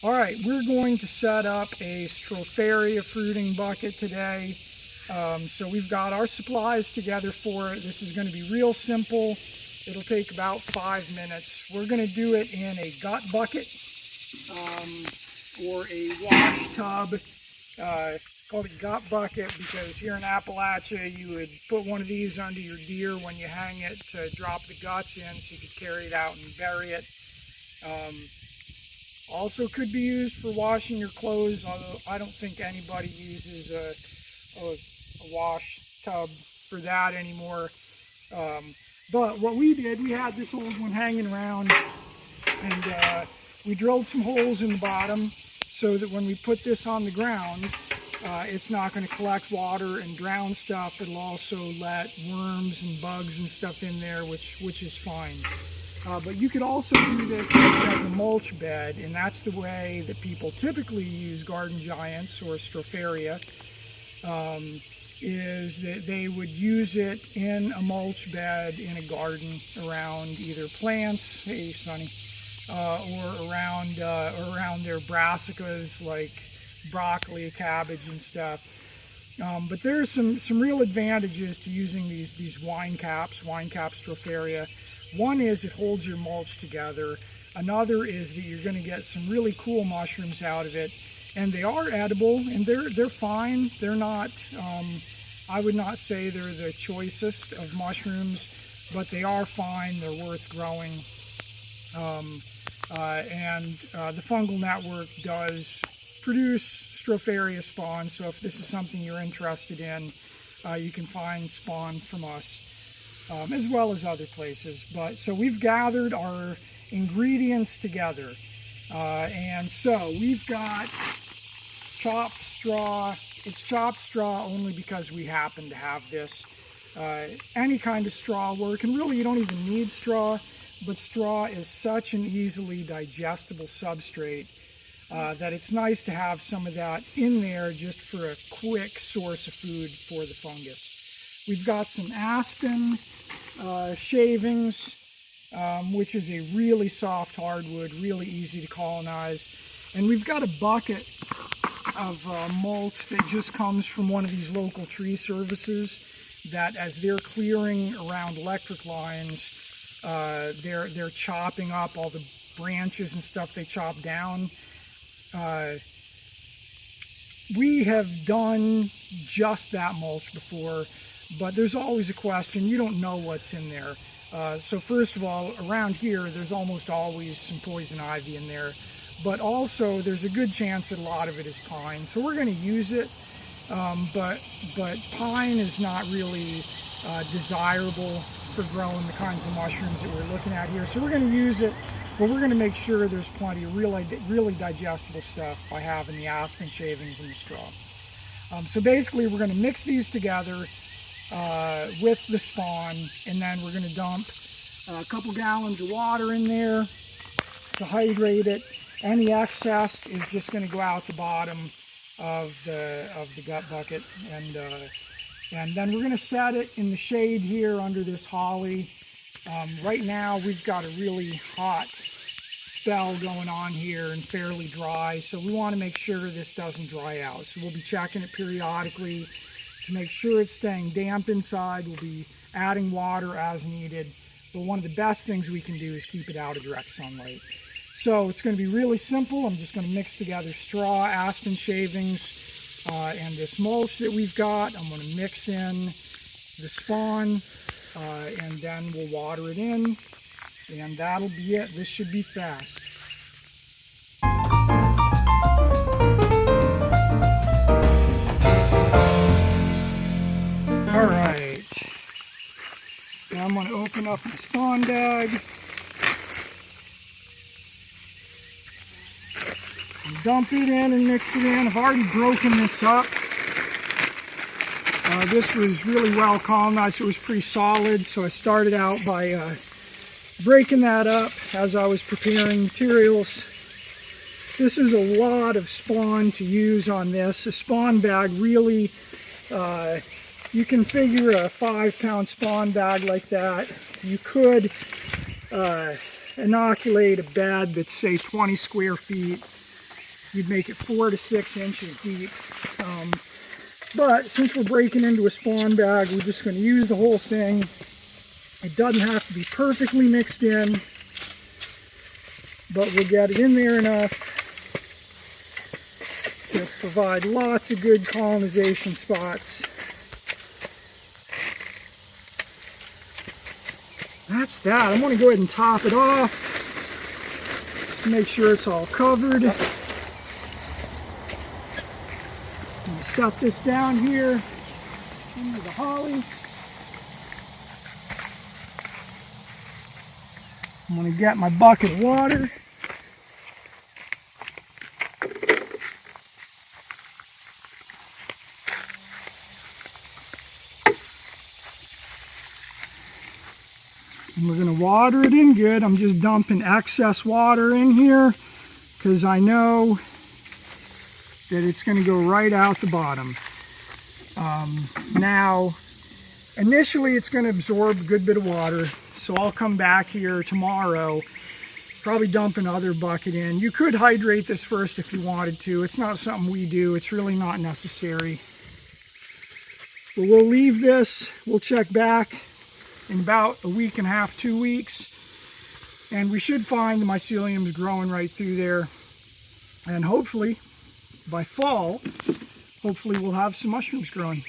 All right, we're going to set up a Stropharia fruiting bucket today. So we've got our supplies together for it. This is going to be real simple. It'll take about 5 minutes. We're going to do it in a gut bucket or a wash tub. Called a gut bucket because here in Appalachia you would put one of these under your deer when you hang it to drop the guts in so you could carry it out and bury it. Also could be used for washing your clothes, although I don't think anybody uses a wash tub for that anymore. But what we did, we had this old one hanging around, and we drilled some holes in the bottom so that when we put this on the ground, it's not going to collect water and drown stuff. It'll also let worms and bugs and stuff in there, which is fine. But you could also do this just as a mulch bed, and that's the way that people typically use garden giants or Stropharia, is that they would use it in a mulch bed in a garden around either plants, hey Sonny, or around their brassicas like broccoli, cabbage, and stuff. But there's some real advantages to using these wine caps Stropharia. One is it holds your mulch together. Another is that you're going to get some really cool mushrooms out of it, and they are edible, and they're fine. They're not. I would not say they're the choicest of mushrooms, but they are fine. They're worth growing. The Fungal Network does produce Stropharia spawn, so if this is something you're interested in, you can find spawn from us. As well as other places. But so we've gathered our ingredients together, and so we've got chopped straw. It's chopped straw only because we happen to have this. Any kind of straw will work, and really you don't even need straw, but straw is such an easily digestible substrate that it's nice to have some of that in there just for a quick source of food for the fungus. We've got some aspen shavings, which is a really soft hardwood, really easy to colonize. And we've got a bucket of mulch that just comes from one of these local tree services that as they're clearing around electric lines, they're chopping up all the branches and stuff they chop down. We have done just that mulch before, but there's always a question. You don't know what's in there. So first of all, around here, there's almost always some poison ivy in there. But also, there's a good chance that a lot of it is pine. So we're going to use it, but pine is not really desirable for growing the kinds of mushrooms that we're looking at here. So we're going to use it, but we're going to make sure there's plenty of really digestible stuff by having the aspen shavings and the straw. So basically, we're going to mix these together with the spawn, and then we're going to dump a couple gallons of water in there to hydrate it. Any excess is just going to go out the bottom of the gut bucket, and then we're going to set it in the shade here under this holly. Right now we've got a really hot spell going on here and fairly dry, so we want to make sure this doesn't dry out. So we'll be checking it periodically to make sure it's staying damp inside. We'll be adding water as needed, but one of the best things we can do is keep it out of direct sunlight. So it's going to be really simple. I'm just going to mix together straw, aspen shavings, and this mulch that we've got. I'm going to mix in the spawn, and then we'll water it in, and that'll be it. This should be fast. All right, now I'm going to open up my spawn bag and dump it in and mix it in. I've already broken this up. This was really well colonized. It was pretty solid, so I started out by breaking that up as I was preparing materials. This is a lot of spawn to use on this. A spawn bag really, you can figure a 5-pound spawn bag like that. You could inoculate a bed that's say 20 square feet you'd make it 4 to 6 inches deep. But since we're breaking into a spawn bag, we're just going to use the whole thing. It doesn't have to be perfectly mixed in, but we'll get it in there enough to provide lots of good colonization spots. That's that. I'm going to go ahead and top it off. Just to make sure it's all covered. I'm going to set this down here into the holly. I'm going to get my bucket of water. And we're going to water it in good. I'm just dumping excess water in here because I know that it's going to go right out the bottom. Now, initially it's going to absorb a good bit of water, so I'll come back here tomorrow, probably dump another bucket in. You could hydrate this first if you wanted to. It's not something we do. It's really not necessary. But we'll leave this. We'll check back in about a week and a half, 2 weeks, and we should find the myceliums growing right through there. And hopefully, by fall, hopefully we'll have some mushrooms growing.